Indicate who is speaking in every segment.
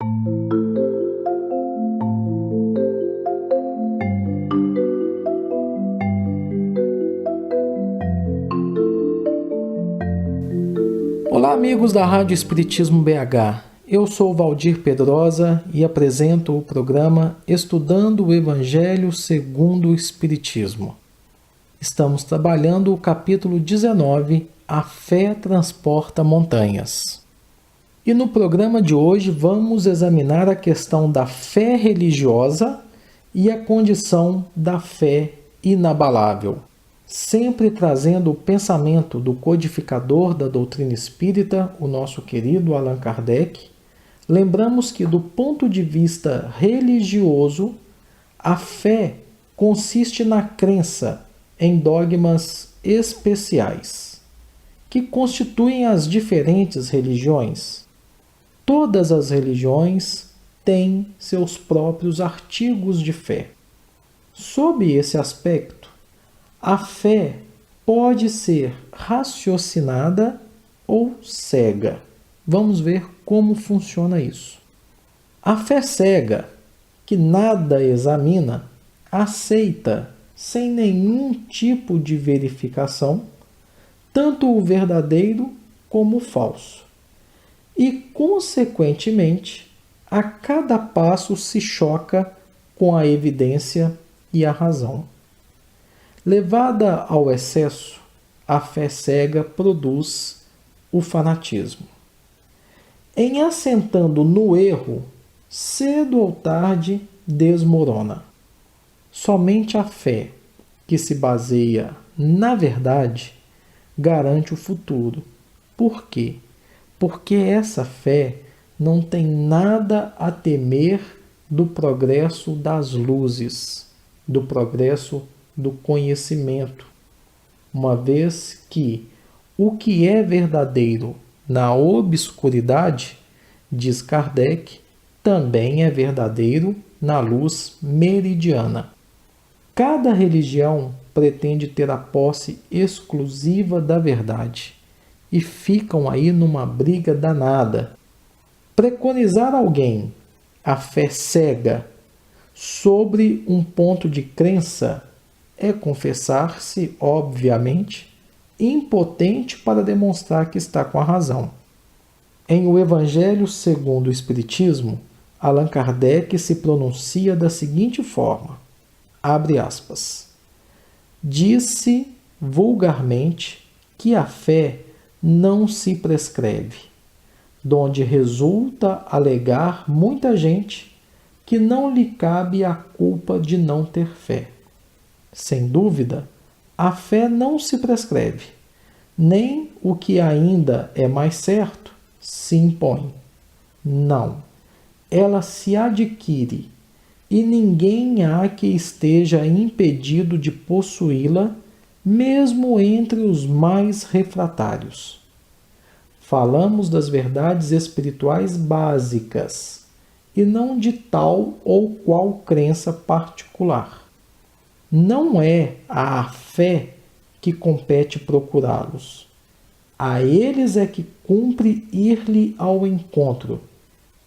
Speaker 1: Olá, amigos da Rádio Espiritismo BH. Eu sou Valdir Pedrosa e apresento o programa Estudando o Evangelho segundo o Espiritismo. Estamos trabalhando o capítulo 19, A Fé Transporta Montanhas. E no programa de hoje vamos examinar a questão da fé religiosa e a condição da fé inabalável, sempre trazendo o pensamento do codificador da doutrina espírita, o nosso querido Allan Kardec. Lembramos que, do ponto de vista religioso, a fé consiste na crença em dogmas especiais, que constituem as diferentes religiões. Todas as religiões têm seus próprios artigos de fé. Sob esse aspecto, a fé pode ser raciocinada ou cega. Vamos ver como funciona isso. A fé cega, que nada examina, aceita, sem nenhum tipo de verificação, tanto o verdadeiro como o falso. E, consequentemente, a cada passo se choca com a evidência e a razão. Levada ao excesso, a fé cega produz o fanatismo. Em assentando no erro, cedo ou tarde desmorona. Somente a fé, que se baseia na verdade, garante o futuro. Por quê? Porque essa fé não tem nada a temer do progresso das luzes, do progresso do conhecimento, uma vez que o que é verdadeiro na obscuridade, diz Kardec, também é verdadeiro na luz meridiana. Cada religião pretende ter a posse exclusiva da verdade e ficam aí numa briga danada. Preconizar alguém a fé cega sobre um ponto de crença é confessar-se, obviamente, impotente para demonstrar que está com a razão. Em O Evangelho segundo o Espiritismo, Allan Kardec se pronuncia da seguinte forma, abre aspas, diz-se vulgarmente que a fé não se prescreve, donde resulta alegar muita gente que não lhe cabe a culpa de não ter fé. Sem dúvida, a fé não se prescreve, nem o que ainda é mais certo, se impõe. Não, ela se adquire, e ninguém há que esteja impedido de possuí-la, mesmo entre os mais refratários. Falamos das verdades espirituais básicas, e não de tal ou qual crença particular. Não é à fé que compete procurá-los. A eles é que cumpre ir-lhe ao encontro,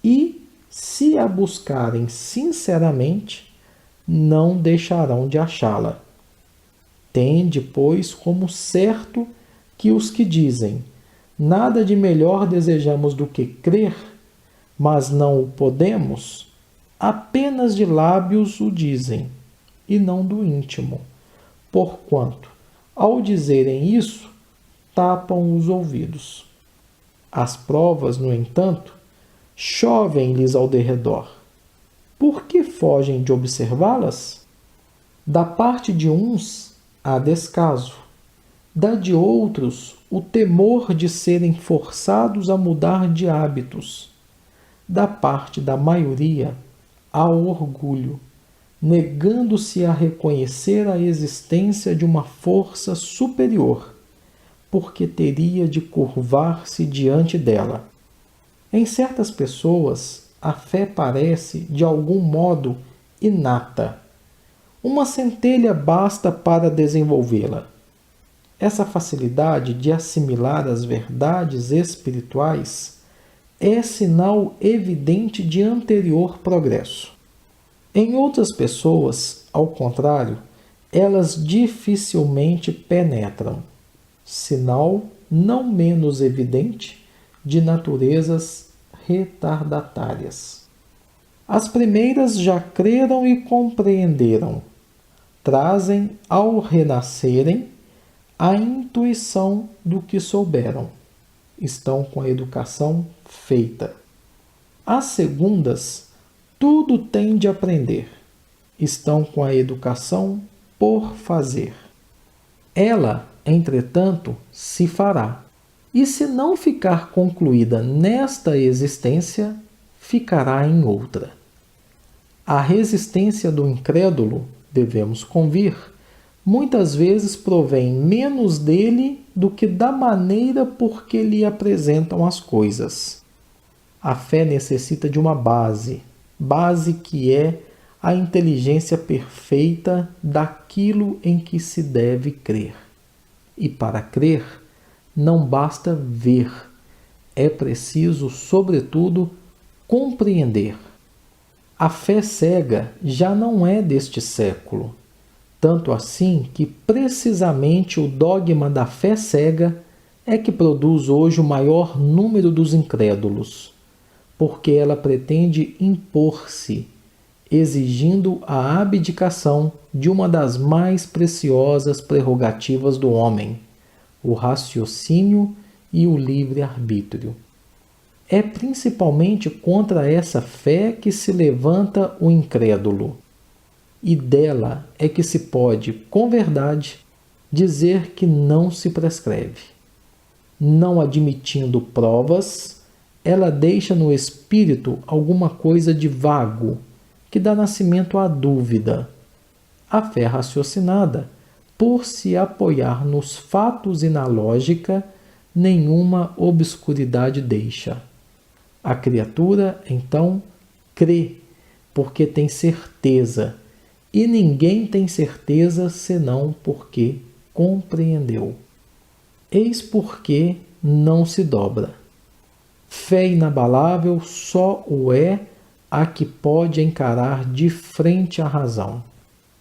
Speaker 1: e, se a buscarem sinceramente, não deixarão de achá-la. Tende, pois, como certo que os que dizem nada de melhor desejamos do que crer, mas não o podemos, apenas de lábios o dizem, e não do íntimo, porquanto, ao dizerem isso, tapam os ouvidos. As provas, no entanto, chovem-lhes ao derredor. Por que fogem de observá-las? Da parte de uns, há descaso. Da de outros, o temor de serem forçados a mudar de hábitos. Da parte da maioria, há orgulho, negando-se a reconhecer a existência de uma força superior, porque teria de curvar-se diante dela. Em certas pessoas, a fé parece, de algum modo, inata. Uma centelha basta para desenvolvê-la. Essa facilidade de assimilar as verdades espirituais é sinal evidente de anterior progresso. Em outras pessoas, ao contrário, elas dificilmente penetram, sinal não menos evidente de naturezas retardatárias. As primeiras já creram e compreenderam, trazem ao renascerem a intuição do que souberam, estão com a educação feita. As segundas tudo têm de aprender, estão com a educação por fazer. Ela, entretanto, se fará, e se não ficar concluída nesta existência, ficará em outra. A resistência do incrédulo, devemos convir, muitas vezes provém menos dele do que da maneira por que lhe apresentam as coisas. A fé necessita de uma base que é a inteligência perfeita daquilo em que se deve crer. E para crer, não basta ver, é preciso, sobretudo, compreender. A fé cega já não é deste século, tanto assim que precisamente o dogma da fé cega é que produz hoje o maior número dos incrédulos, porque ela pretende impor-se, exigindo a abdicação de uma das mais preciosas prerrogativas do homem, o raciocínio e o livre-arbítrio. É principalmente contra essa fé que se levanta o incrédulo, e dela é que se pode, com verdade, dizer que não se prescreve. Não admitindo provas, ela deixa no espírito alguma coisa de vago, que dá nascimento à dúvida. A fé raciocinada, por se apoiar nos fatos e na lógica, nenhuma obscuridade deixa. A criatura, então, crê, porque tem certeza, e ninguém tem certeza senão porque compreendeu. Eis porque não se dobra. Fé inabalável só o é a que pode encarar de frente a razão,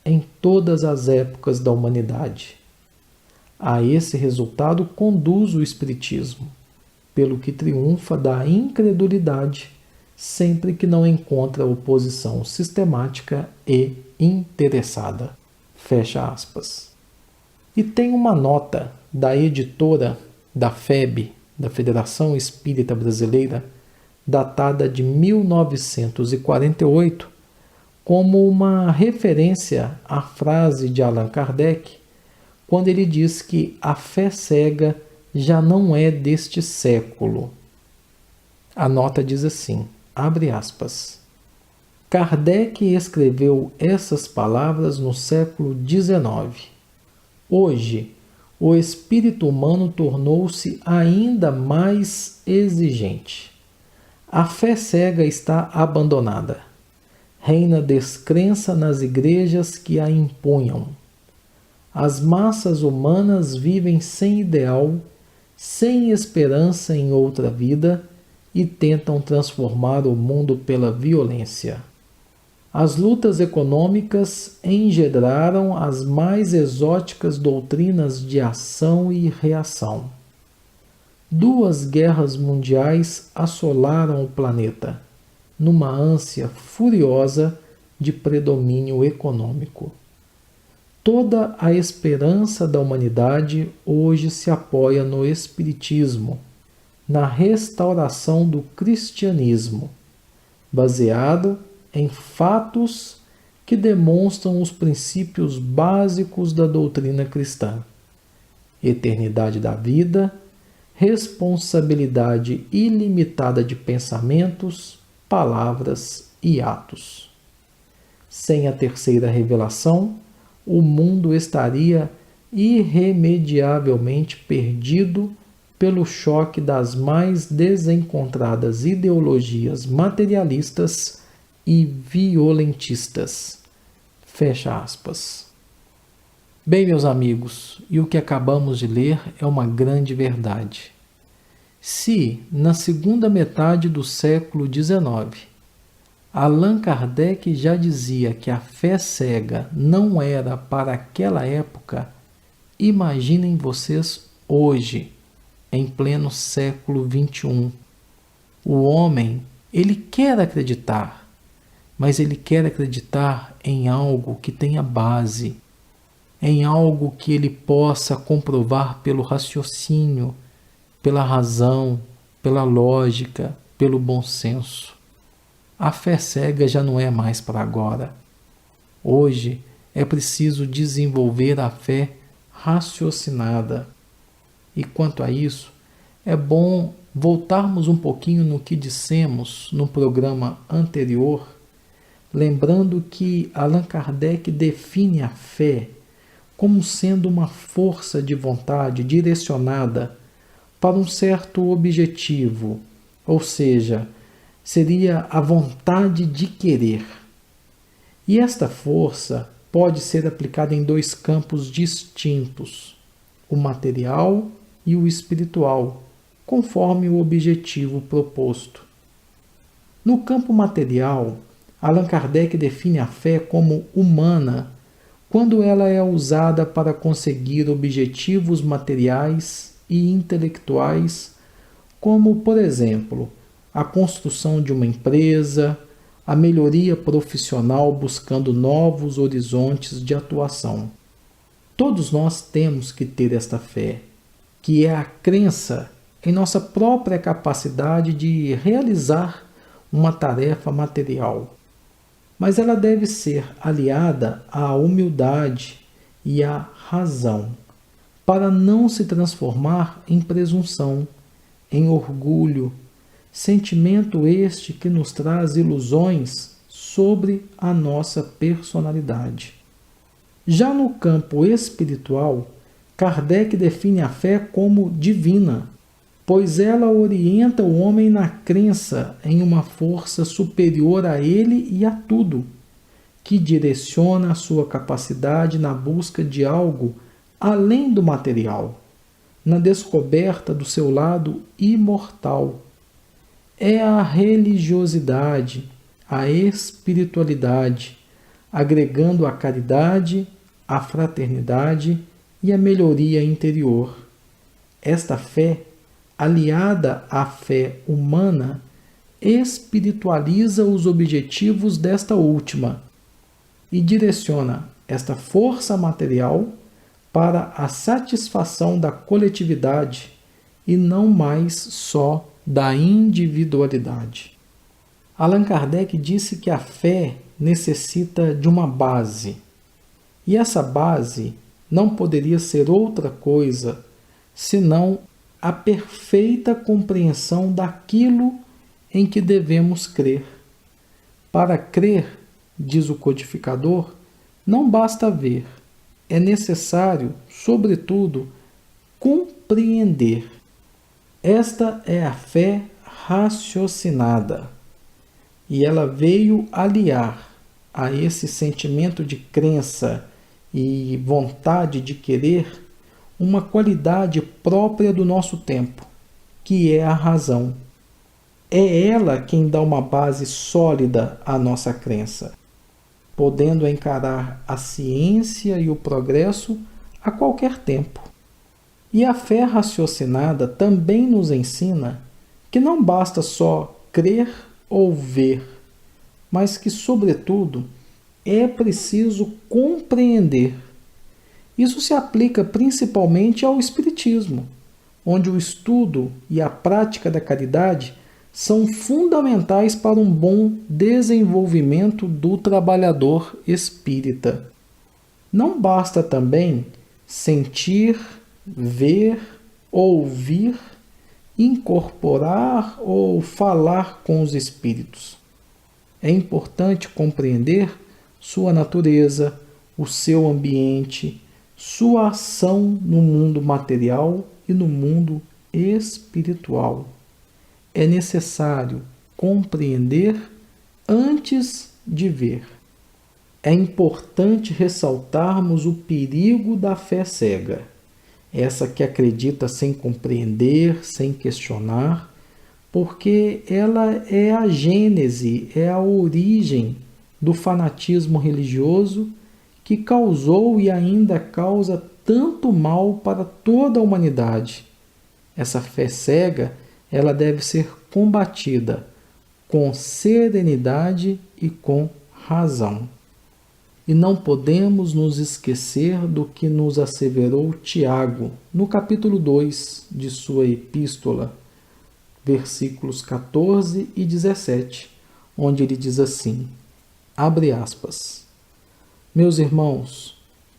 Speaker 1: em todas as épocas da humanidade. A esse resultado conduz o Espiritismo, pelo que triunfa da incredulidade sempre que não encontra oposição sistemática e interessada. Fecha aspas. E tem uma nota da editora da FEB, da Federação Espírita Brasileira, datada de 1948, como uma referência à frase de Allan Kardec, quando ele diz que a fé cega já não é deste século. A nota diz assim, abre aspas, Kardec escreveu essas palavras no século XIX. Hoje, o espírito humano tornou-se ainda mais exigente. A fé cega está abandonada. Reina descrença nas igrejas que a impunham. As massas humanas vivem sem ideal, sem esperança em outra vida e tentam transformar o mundo pela violência. As lutas econômicas engendraram as mais exóticas doutrinas de ação e reação. 2 guerras mundiais assolaram o planeta, numa ânsia furiosa de predomínio econômico. Toda a esperança da humanidade hoje se apoia no Espiritismo, na restauração do cristianismo, baseado em fatos que demonstram os princípios básicos da doutrina cristã: eternidade da vida, responsabilidade ilimitada de pensamentos, palavras e atos. Sem a terceira revelação, o mundo estaria irremediavelmente perdido pelo choque das mais desencontradas ideologias materialistas e violentistas. Fecha aspas. Bem, meus amigos, e o que acabamos de ler é uma grande verdade. Se, na segunda metade do século XIX, Allan Kardec já dizia que a fé cega não era para aquela época, imaginem vocês hoje, em pleno século XXI. O homem, ele quer acreditar, mas ele quer acreditar em algo que tenha base, em algo que ele possa comprovar pelo raciocínio, pela razão, pela lógica, pelo bom senso. A fé cega já não é mais para agora. Hoje é preciso desenvolver a fé raciocinada. E quanto a isso, é bom voltarmos um pouquinho no que dissemos no programa anterior, lembrando que Allan Kardec define a fé como sendo uma força de vontade direcionada para um certo objetivo, ou seja, seria a vontade de querer. E esta força pode ser aplicada em dois campos distintos, o material e o espiritual, conforme o objetivo proposto. No campo material, Allan Kardec define a fé como humana quando ela é usada para conseguir objetivos materiais e intelectuais, como, por exemplo, a construção de uma empresa, a melhoria profissional buscando novos horizontes de atuação. Todos nós temos que ter esta fé, que é a crença em nossa própria capacidade de realizar uma tarefa material. Mas ela deve ser aliada à humildade e à razão, para não se transformar em presunção, em orgulho, sentimento este que nos traz ilusões sobre a nossa personalidade. Já no campo espiritual, Kardec define a fé como divina, pois ela orienta o homem na crença em uma força superior a ele e a tudo, que direciona a sua capacidade na busca de algo além do material, na descoberta do seu lado imortal. É a religiosidade, a espiritualidade, agregando a caridade, a fraternidade e a melhoria interior. Esta fé, aliada à fé humana, espiritualiza os objetivos desta última e direciona esta força material para a satisfação da coletividade e não mais só da individualidade. Allan Kardec disse que a fé necessita de uma base, e essa base não poderia ser outra coisa senão a perfeita compreensão daquilo em que devemos crer. Para crer, diz o codificador, não basta ver, é necessário, sobretudo, compreender. Esta é a fé raciocinada, e ela veio aliar a esse sentimento de crença e vontade de querer uma qualidade própria do nosso tempo, que é a razão. É ela quem dá uma base sólida à nossa crença, podendo encarar a ciência e o progresso a qualquer tempo. E a fé raciocinada também nos ensina que não basta só crer ou ver, mas que, sobretudo, é preciso compreender. Isso se aplica principalmente ao Espiritismo, onde o estudo e a prática da caridade são fundamentais para um bom desenvolvimento do trabalhador espírita. Não basta também sentir, ver, ouvir, incorporar ou falar com os espíritos. É importante compreender sua natureza, o seu ambiente, sua ação no mundo material e no mundo espiritual. É necessário compreender antes de ver. É importante ressaltarmos o perigo da fé cega, essa que acredita sem compreender, sem questionar, porque ela é a gênese, é a origem do fanatismo religioso que causou e ainda causa tanto mal para toda a humanidade. Essa fé cega, ela deve ser combatida com serenidade e com razão. E não podemos nos esquecer do que nos asseverou Tiago, no capítulo 2 de sua epístola, versículos 14 e 17, onde ele diz assim, abre aspas, meus irmãos,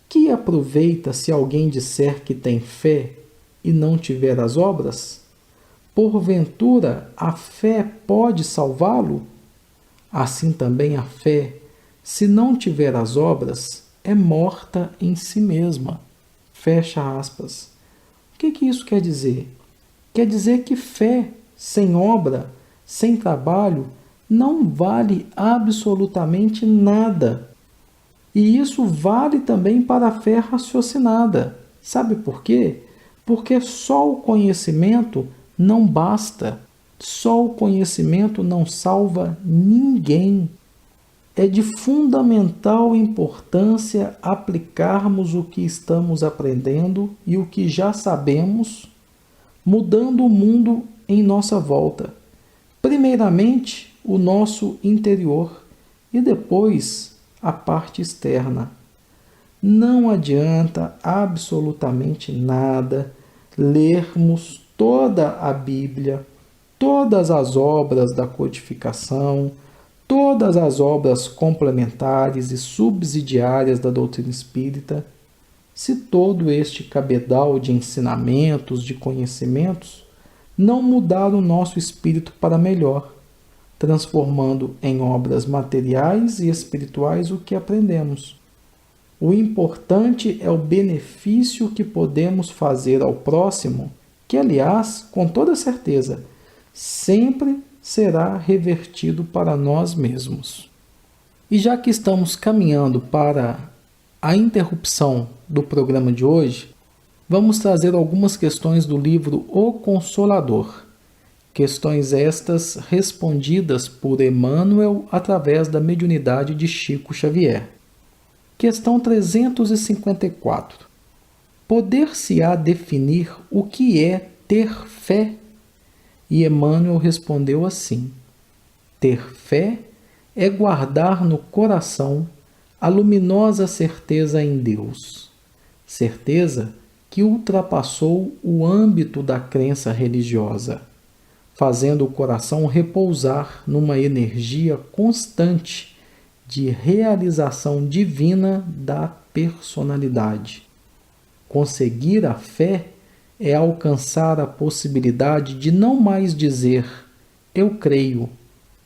Speaker 1: que aproveita se alguém disser que tem fé e não tiver as obras? Porventura, a fé pode salvá-lo? Assim também a fé, se não tiver as obras, é morta em si mesma. Fecha aspas. O que isso quer dizer? Quer dizer que fé sem obra, sem trabalho, não vale absolutamente nada. E isso vale também para a fé raciocinada. Sabe por quê? Porque só o conhecimento não basta. Só o conhecimento não salva ninguém. É de fundamental importância aplicarmos o que estamos aprendendo e o que já sabemos, mudando o mundo em nossa volta. Primeiramente, o nosso interior e depois a parte externa. Não adianta absolutamente nada lermos toda a Bíblia, todas as obras da codificação, todas as obras complementares e subsidiárias da doutrina espírita, se todo este cabedal de ensinamentos, de conhecimentos, não mudar o nosso espírito para melhor, transformando em obras materiais e espirituais o que aprendemos. O importante é o benefício que podemos fazer ao próximo, que, aliás, com toda certeza, sempre será revertido para nós mesmos. E já que estamos caminhando para a interrupção do programa de hoje, vamos trazer algumas questões do livro O Consolador. Questões estas respondidas por Emmanuel através da mediunidade de Chico Xavier. Questão 354. Poder-se-á definir o que é ter fé? E Emmanuel respondeu assim: ter fé é guardar no coração a luminosa certeza em Deus, certeza que ultrapassou o âmbito da crença religiosa, fazendo o coração repousar numa energia constante de realização divina da personalidade. Conseguir a fé é alcançar a possibilidade de não mais dizer eu creio,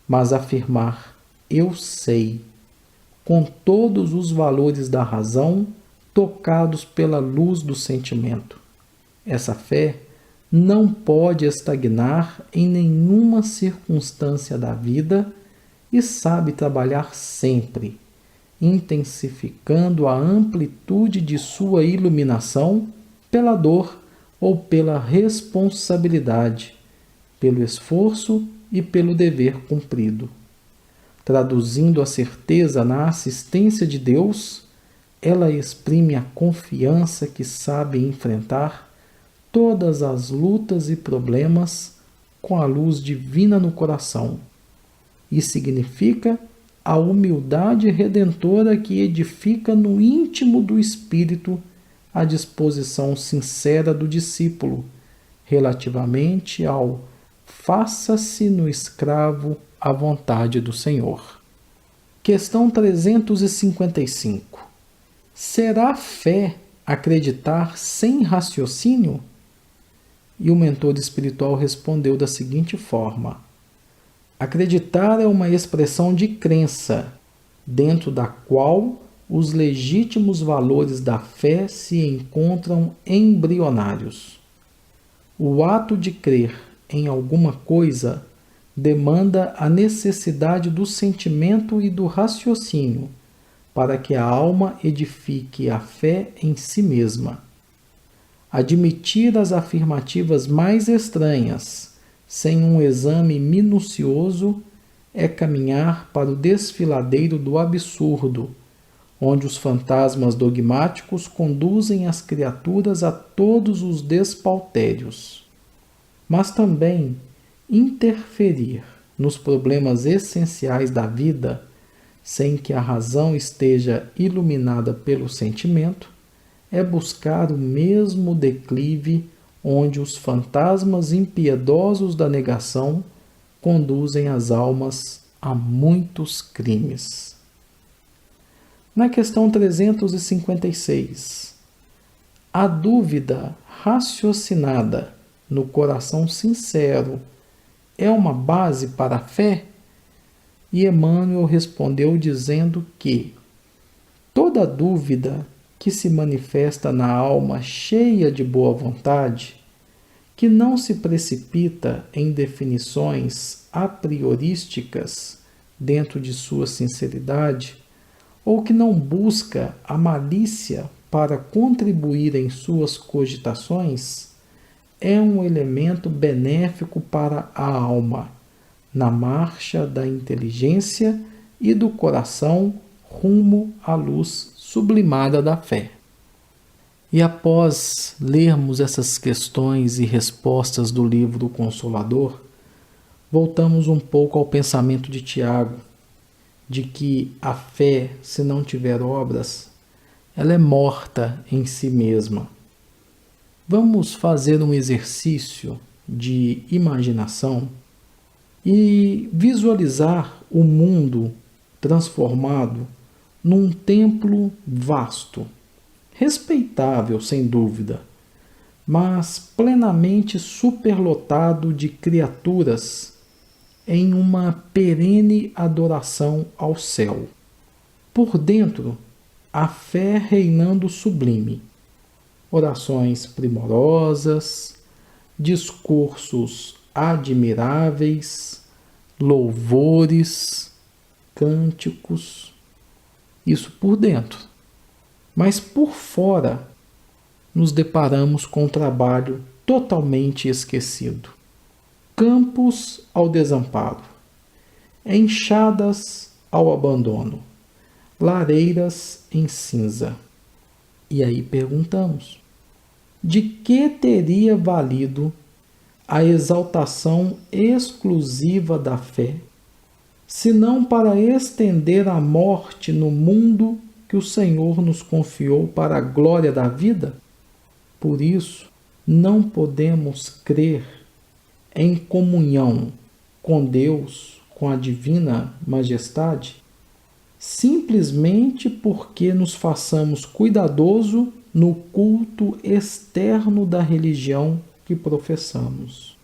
Speaker 1: mas afirmar eu sei, com todos os valores da razão tocados pela luz do sentimento. Essa fé não pode estagnar em nenhuma circunstância da vida e sabe trabalhar sempre, intensificando a amplitude de sua iluminação pela dor ou pela responsabilidade, pelo esforço e pelo dever cumprido. Traduzindo a certeza na assistência de Deus, ela exprime a confiança que sabe enfrentar todas as lutas e problemas com a luz divina no coração, e significa a humildade redentora que edifica no íntimo do espírito a disposição sincera do discípulo relativamente ao faça-se no escravo a vontade do Senhor. Questão 355. Será fé acreditar sem raciocínio? E o mentor espiritual respondeu da seguinte forma: acreditar é uma expressão de crença, dentro da qual os legítimos valores da fé se encontram embrionários. O ato de crer em alguma coisa demanda a necessidade do sentimento e do raciocínio, para que a alma edifique a fé em si mesma. Admitir as afirmativas mais estranhas, sem um exame minucioso, é caminhar para o desfiladeiro do absurdo, onde os fantasmas dogmáticos conduzem as criaturas a todos os despautérios. Mas também interferir nos problemas essenciais da vida, sem que a razão esteja iluminada pelo sentimento, é buscar o mesmo declive onde os fantasmas impiedosos da negação conduzem as almas a muitos crimes. Na questão 356, a dúvida raciocinada no coração sincero é uma base para a fé? E Emmanuel respondeu dizendo que toda dúvida que se manifesta na alma cheia de boa vontade, que não se precipita em definições a priorísticas dentro de sua sinceridade, ou que não busca a malícia para contribuir em suas cogitações, é um elemento benéfico para a alma, na marcha da inteligência e do coração rumo à luz sublimada da fé. E após lermos essas questões e respostas do livro Consolador, voltamos um pouco ao pensamento de Tiago, de que a fé, se não tiver obras, ela é morta em si mesma. Vamos fazer um exercício de imaginação e visualizar o mundo transformado num templo vasto, respeitável sem dúvida, mas plenamente superlotado de criaturas em uma perene adoração ao céu. Por dentro, a fé reinando sublime, orações primorosas, discursos admiráveis, louvores, cânticos, isso por dentro. Mas por fora, nos deparamos com um trabalho totalmente esquecido. Campos ao desamparo, enxadas ao abandono, lareiras em cinza. E aí perguntamos, de que teria valido a exaltação exclusiva da fé, senão para estender a morte no mundo que o Senhor nos confiou para a glória da vida? Por isso, não podemos crer em comunhão com Deus, com a divina majestade, simplesmente porque nos façamos cuidadoso no culto externo da religião que professamos.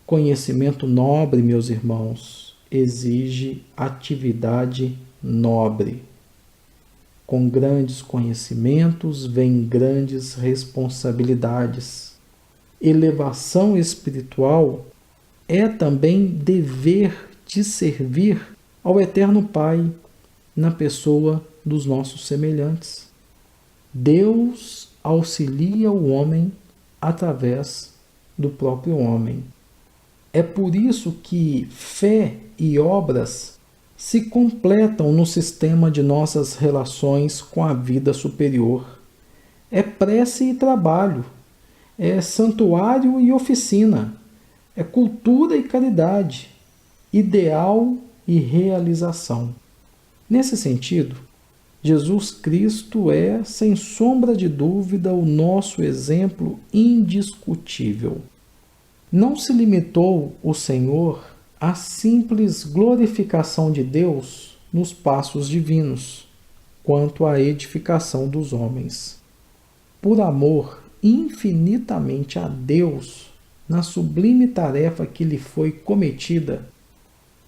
Speaker 1: Conhecimento nobre, meus irmãos, exige atividade nobre. Com grandes conhecimentos vem grandes responsabilidades. Elevação espiritual é também dever de servir ao Eterno Pai na pessoa dos nossos semelhantes. Deus auxilia o homem através do próprio homem. É por isso que fé e obras se completam no sistema de nossas relações com a vida superior. É prece e trabalho, é santuário e oficina, é cultura e caridade, ideal e realização. Nesse sentido, Jesus Cristo é, sem sombra de dúvida, o nosso exemplo indiscutível. Não se limitou o Senhor à simples glorificação de Deus nos passos divinos, quanto à edificação dos homens. Por amor infinitamente a Deus, na sublime tarefa que lhe foi cometida,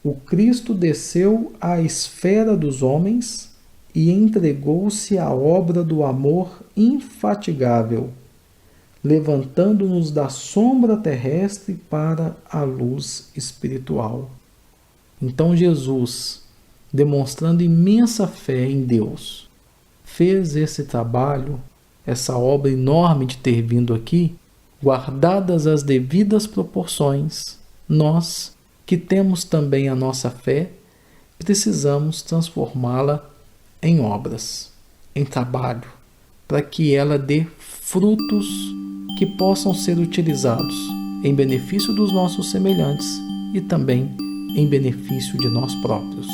Speaker 1: o Cristo desceu à esfera dos homens e entregou-se à obra do amor infatigável, levantando-nos da sombra terrestre para a luz espiritual. Então Jesus, demonstrando imensa fé em Deus, fez esse trabalho essa obra enorme de ter vindo aqui, guardadas as devidas proporções, nós, que temos também a nossa fé, precisamos transformá-la em obras, em trabalho, para que ela dê frutos que possam ser utilizados em benefício dos nossos semelhantes e também em benefício de nós próprios.